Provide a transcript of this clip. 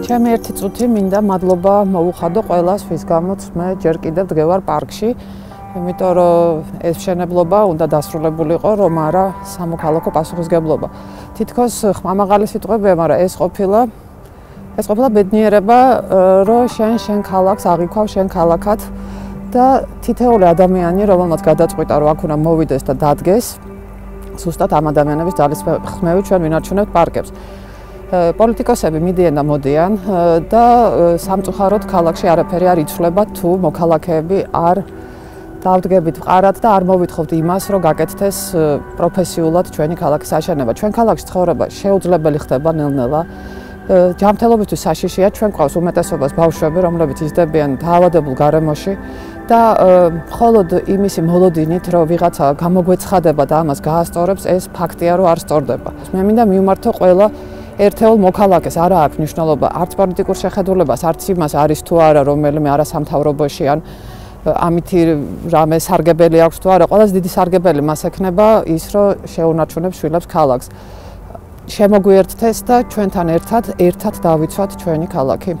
ჩემი ერთი წუთი მინდა მადლობა მოუხადო ყველას, ვის გამოც მე ჯერ კიდევ დგევარ პარკში. იმიტომ რომ ეს მშენებლობა უნდა დასრულებულიყო, რომ არა სამოქალაქო პასუხისმგებლობა. თითქოს ხმამაღალი სიტყვებია, მაგრამ ეს ყოფილა ბედნიერება, რომ შენ ქალაქს აღიქვავ შენ ქალაქად და თითეული ადამიანი, რომელმაც გადაწყვიტა, რომ აქ უნდა მოვიდეს და დადგეს, ზუსტად ამ ადამიანების ძალისხმევით ჩვენ ვინარჩუნებთ პარკებს. პოლიტიკოსები მიდიან და მოდიან და სამწუხაროდ ქალაქში არაფერი არ იცვლება თუ მოქალაქეები არ დავდგებით მყარად და არ მოვითხოვთ იმას, რომ გაკეთდეს პროფესიულად ჩვენი ქალაქის აშენება. ჩვენ ქალაქში ცხოვრება შეუძლებელი ხდება ნელ-ნელა. ჯანმრთელობისთვის საშიშია, ჩვენ გვყავს უმეტესობას ბავშვები, რომლებიც იზრდებიან დაავადებულ გარემოში და მხოლოდ იმისი მოლოდინით, რომ ვიღაცა გამოგვეცხადება და ამას გაასწორებს, ეს ფაქტია, რომ არ სწორდება. მე მინდა მივმართო ყველა ერთეულ მოქალაქეს, არა აქვს მნიშვნელობა არც პოლიტიკურ შეხედულებას, არც იმას არის თუ არა რომელიმე არასამთავრობოში ან ამითი რამე სარგებელი აქვს თუ არა, ყველაზე დიდი სარგებელი მას ექნება ის, რომ შეუნარჩუნებს შვილებს ქალაქს. შემოგვიერთდეს და ჩვენთან ერთად დავიცვათ ჩვენი ქალაქი.